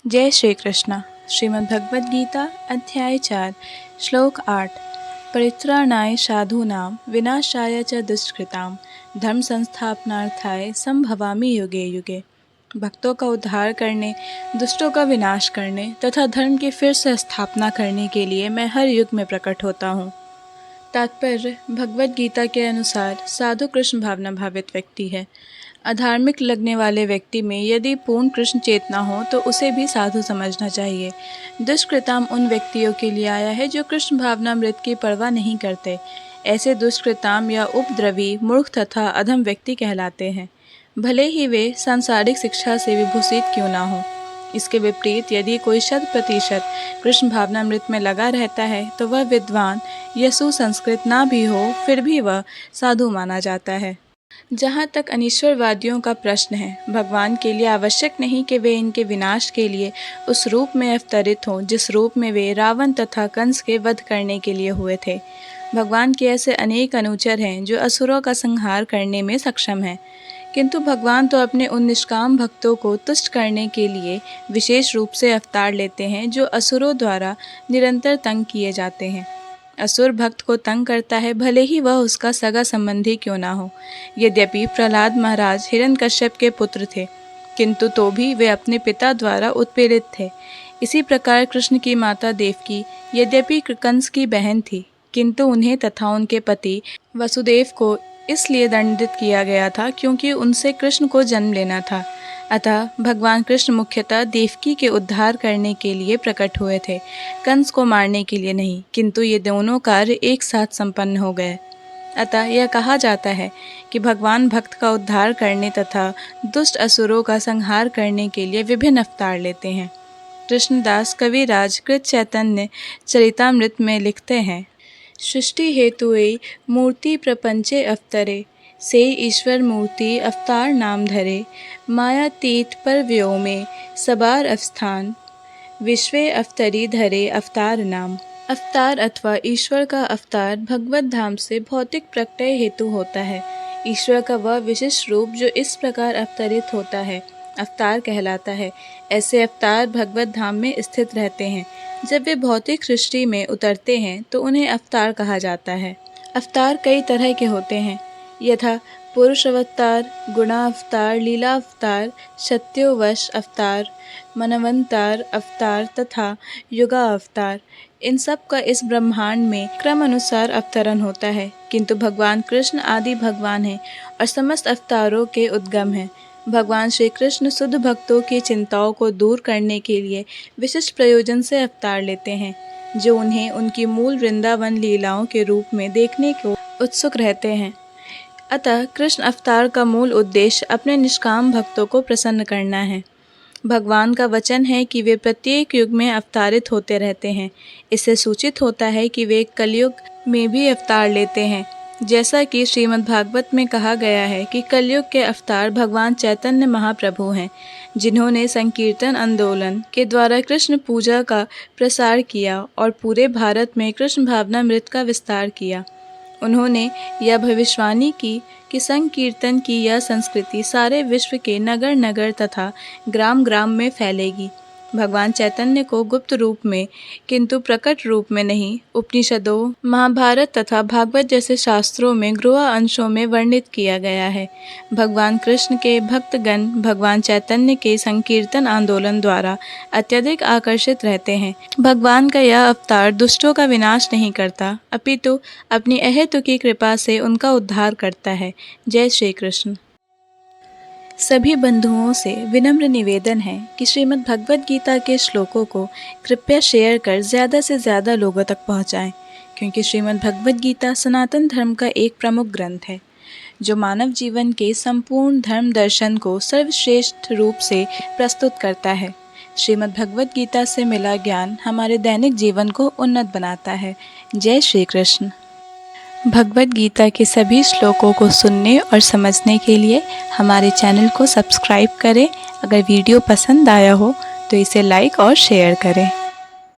जय श्री कृष्ण। श्रीमद् भगवद गीता अध्याय 4 श्लोक 8। परित्राणाय साधूनां विनाशाय च दुष्कृतां धर्म संस्थापनार्थाय संभवामि युगे युगे। भक्तों का उद्धार करने, दुष्टों का विनाश करने तथा धर्म की फिर से स्थापना करने के लिए मैं हर युग में प्रकट होता हूँ। तात्पर्य: भगवद गीता के अनुसार साधु कृष्ण भावना भावित व्यक्ति है। अधार्मिक लगने वाले व्यक्ति में यदि पूर्ण कृष्ण चेतना हो तो उसे भी साधु समझना चाहिए। दुष्कृताम उन व्यक्तियों के लिए आया है जो कृष्ण भावना मृत की परवाह नहीं करते। ऐसे दुष्कृताम या उपद्रवी, मूर्ख तथा अधम व्यक्ति कहलाते हैं, भले ही वे सांसारिक शिक्षा से विभूषित क्यों ना हो। इसके विपरीत यदि कोई 100% कृष्ण भावना मृत में लगा रहता है तो वह विद्वान या सुसंस्कृत ना भी हो फिर भी वह साधु माना जाता है। जहाँ तक अनीश्वरवादियों का प्रश्न है, भगवान के लिए आवश्यक नहीं कि वे इनके विनाश के लिए उस रूप में अवतरित हों जिस रूप में वे रावण तथा कंस के वध करने के लिए हुए थे। भगवान के ऐसे अनेक अनुचर हैं जो असुरों का संहार करने में सक्षम हैं, किंतु भगवान तो अपने उन निष्काम भक्तों को तुष्ट करने के लिए विशेष रूप से अवतार लेते हैं जो असुरों द्वारा निरंतर तंग किए जाते हैं। असुर भक्त को तंग करता है, भले ही वह उसका सगा संबंधी क्यों ना हो। यद्यपि प्रहलाद महाराज हिरण्यकश्यप के पुत्र थे, किंतु तो भी वे अपने पिता द्वारा उत्पीड़ित थे। इसी प्रकार कृष्ण की माता देवकी यद्यपि कंस की बहन थी, किंतु उन्हें तथा उनके पति वसुदेव को इसलिए दंडित किया गया था क्योंकि उनसे कृष्ण को जन्म लेना था। अतः भगवान कृष्ण मुख्यतः देवकी के उद्धार करने के लिए प्रकट हुए थे, कंस को मारने के लिए नहीं। किंतु ये दोनों कार्य एक साथ संपन्न हो गए। अतः यह कहा जाता है कि भगवान भक्त का उद्धार करने तथा दुष्ट असुरों का संहार करने के लिए विभिन्न अवतार लेते हैं। कृष्णदास कविराज कृत चैतन्य चरितामृत में लिखते हैं, सृष्टि हेतुए मूर्ति प्रपंचे अवतरे, से ईश्वर मूर्ति अवतार नाम धरे, मायातीत पर व्योमे सबार अवस्थान, विश्वे अवतरी धरे अवतार नाम। अवतार अथवा ईश्वर का अवतार भगवत धाम से भौतिक प्रत्यय हेतु होता है। ईश्वर का वह विशिष्ट रूप जो इस प्रकार अवतरित होता है अवतार कहलाता है। ऐसे अवतार भगवत धाम में स्थित रहते हैं। जब वे भौतिक सृष्टि में उतरते हैं तो उन्हें अवतार कहा जाता है। अवतार कई तरह के होते हैं, यथा पुरुष अवतार, गुणावतार, लीला अवतार, सत्योवश अवतार, मनवंतार अवतार तथा युगा अवतार। इन सब का इस ब्रह्मांड में क्रम अनुसार अवतरण होता है, किंतु भगवान कृष्ण आदि भगवान हैं और समस्त अवतारों के उद्गम हैं। भगवान श्री कृष्ण शुद्ध भक्तों की चिंताओं को दूर करने के लिए विशिष्ट प्रयोजन से अवतार लेते हैं, जो उन्हें उनकी मूल वृंदावन लीलाओं के रूप में देखने को उत्सुक रहते हैं। अतः कृष्ण अवतार का मूल उद्देश्य अपने निष्काम भक्तों को प्रसन्न करना है। भगवान का वचन है कि वे प्रत्येक युग में अवतारित होते रहते हैं। इससे सूचित होता है कि वे कलयुग में भी अवतार लेते हैं, जैसा कि श्रीमद् भागवत में कहा गया है कि कलयुग के अवतार भगवान चैतन्य महाप्रभु हैं, जिन्होंने संकीर्तन आंदोलन के द्वारा कृष्ण पूजा का प्रसार किया और पूरे भारत में कृष्ण भावना मृत का विस्तार किया। उन्होंने यह भविष्यवाणी की कि संकीर्तन की यह संस्कृति सारे विश्व के नगर नगर तथा ग्राम ग्राम में फैलेगी। भगवान चैतन्य को गुप्त रूप में किंतु प्रकट रूप में नहीं, उपनिषदों, महाभारत तथा भागवत जैसे शास्त्रों में गृह अंशों में वर्णित किया गया है। भगवान कृष्ण के भक्तगण भगवान चैतन्य के संकीर्तन आंदोलन द्वारा अत्यधिक आकर्षित रहते हैं। भगवान का यह अवतार दुष्टों का विनाश नहीं करता, अपितु अपनी अहेतु की कृपा से उनका उद्धार करता है। जय श्री कृष्ण। सभी बंधुओं से विनम्र निवेदन है कि श्रीमद् भगवद गीता के श्लोकों को कृपया शेयर कर ज़्यादा से ज़्यादा लोगों तक पहुंचाएं, क्योंकि श्रीमद् भगवद गीता सनातन धर्म का एक प्रमुख ग्रंथ है जो मानव जीवन के संपूर्ण धर्म दर्शन को सर्वश्रेष्ठ रूप से प्रस्तुत करता है। श्रीमद् भगवद गीता से मिला ज्ञान हमारे दैनिक जीवन को उन्नत बनाता है। जय श्री कृष्ण। भगवद गीता के सभी श्लोकों को सुनने और समझने के लिए हमारे चैनल को सब्सक्राइब करें। अगर वीडियो पसंद आया हो तो इसे लाइक और शेयर करें।